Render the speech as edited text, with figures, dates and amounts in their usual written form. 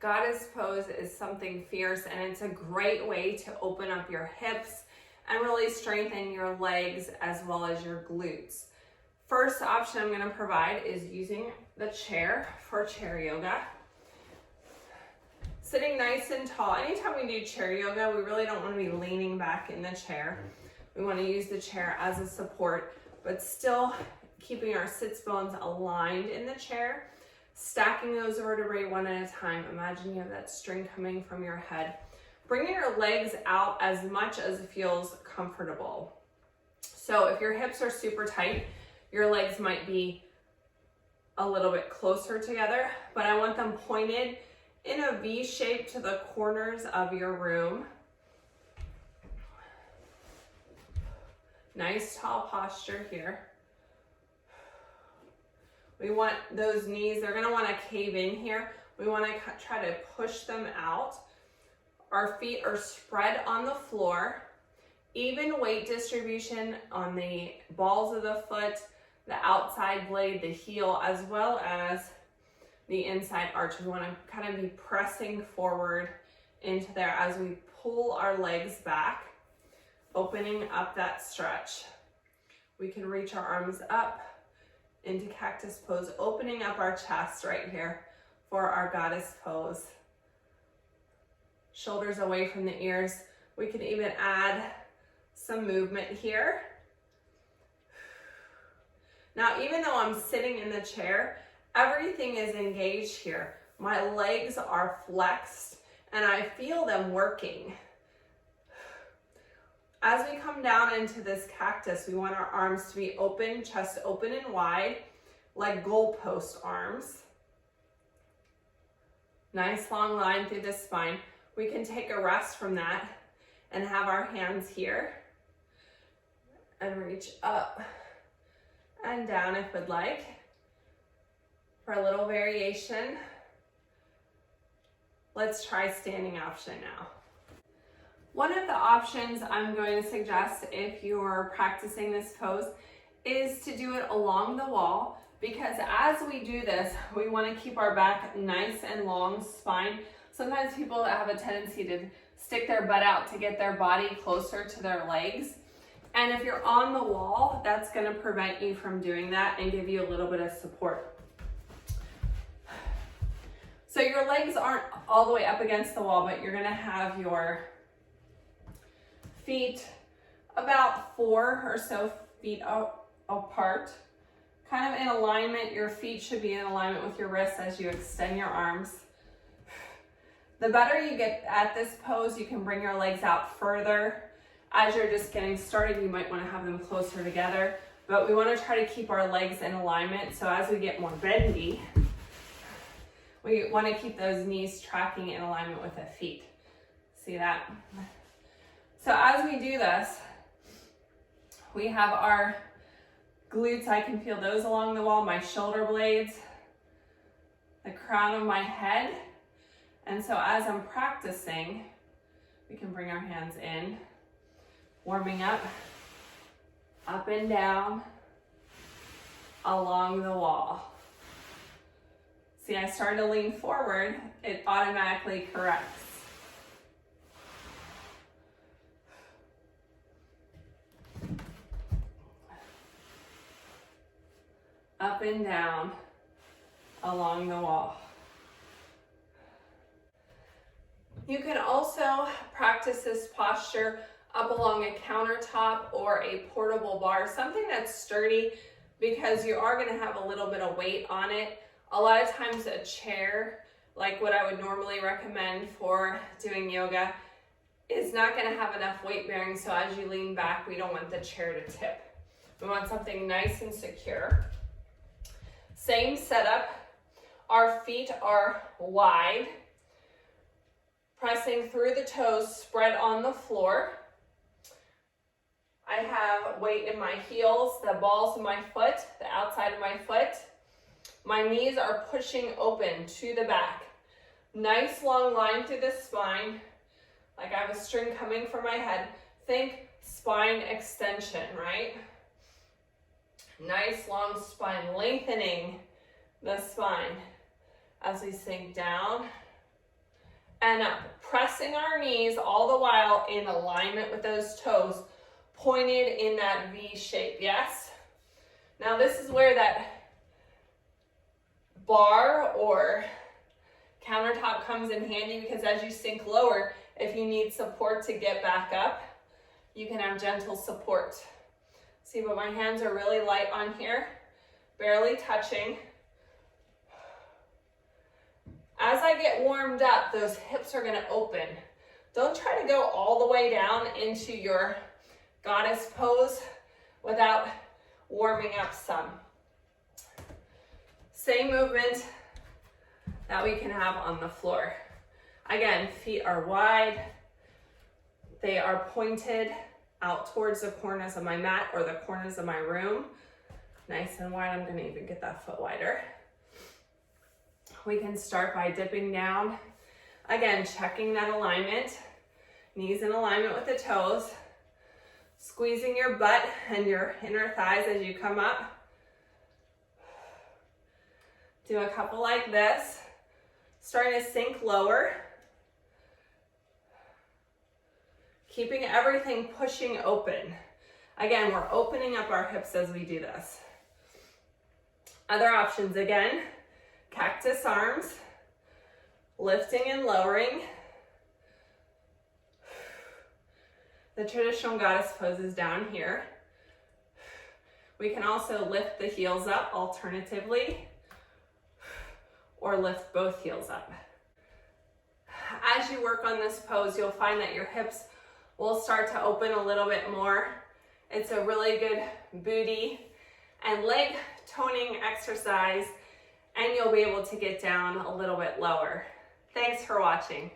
Goddess pose is something fierce, and it's a great way to open up your hips and really strengthen your legs as well as your glutes. First option I'm going to provide is using the chair for chair yoga. Sitting nice and tall. Anytime we do chair yoga, we really don't want to be leaning back in the chair. We want to use the chair as a support, but still keeping our sits bones aligned in the chair. Stacking those vertebrae one at a time. Imagine you have that string coming from your head. Bringing your legs out as much as it feels comfortable. So if your hips are super tight, your legs might be a little bit closer together, but I want them pointed in a V shape to the corners of your room. Nice tall posture here. We want those knees, they're gonna wanna cave in here. We wanna try to push them out. Our feet are spread on the floor. Even weight distribution on the balls of the foot, the outside blade, the heel, as well as the inside arch. We wanna kind of be pressing forward into there as we pull our legs back, opening up that stretch. We can reach our arms up into cactus pose, opening up our chest right here for our goddess pose. Shoulders away from the ears. We can even add some movement here. Now, even though I'm sitting in the chair, everything is engaged here. My legs are flexed and I feel them working. As we come down into this cactus, we want our arms to be open, chest open and wide, like goalpost arms. Nice long line through the spine. We can take a rest from that and have our hands here and reach up and down if we'd like. For a little variation, let's try standing option now. One of the options I'm going to suggest if you're practicing this pose is to do it along the wall, because as we do this, we want to keep our back nice and long spine. Sometimes people have a tendency to stick their butt out to get their body closer to their legs. And if you're on the wall, that's going to prevent you from doing that and give you a little bit of support. So your legs aren't all the way up against the wall, but you're going to have your feet about 4 or so feet apart, kind of in alignment. Your feet should be in alignment with your wrists as you extend your arms. The better you get at this pose, you can bring your legs out further. As you're just getting started, you might want to have them closer together, but we want to try to keep our legs in alignment. So as we get more bendy, we want to keep those knees tracking in alignment with the feet. See that? So as we do this, we have our glutes. I can feel those along the wall, my shoulder blades, the crown of my head. And so as I'm practicing, we can bring our hands in, warming up and down, along the wall. See, I start to lean forward, it automatically corrects. Up and down along the wall. You can also practice this posture up along a countertop or a portable bar, something that's sturdy, because you are going to have a little bit of weight on it. A lot of times a chair, like what I would normally recommend for doing yoga, is not going to have enough weight bearing, so as you lean back, we don't want the chair to tip. We want something nice and secure. Same setup, our feet are wide, pressing through the toes, spread on the floor. I have weight in my heels, the balls of my foot, the outside of my foot. My knees are pushing open to the back. Nice long line through the spine, like I have a string coming from my head. Think spine extension, right? Nice long spine, lengthening the spine as we sink down And pressing our knees all the while in alignment with those toes, pointed in that V shape, yes? Now this is where that bar or countertop comes in handy, because as you sink lower, if you need support to get back up, you can have gentle support. See, but my hands are really light on here, barely touching. As I get warmed up, those hips are gonna open. Don't try to go all the way down into your goddess pose without warming up some. Same movement that we can have on the floor. Again, feet are wide. They are pointed out towards the corners of my mat or the corners of my room. Nice and wide. I'm gonna even get that foot wider. We can start by dipping down. Again, checking that alignment. Knees in alignment with the toes. Squeezing your butt and your inner thighs as you come up. Do a couple like this. Starting to sink lower. Keeping everything pushing open. Again, we're opening up our hips as we do this. Other options, again, cactus arms, lifting and lowering. The traditional goddess pose is down here. We can also lift the heels up alternatively, or lift both heels up. As you work on this pose, you'll find that your hips will start to open a little bit more. It's a really good booty and leg toning exercise, and you'll be able to get down a little bit lower. Thanks for watching.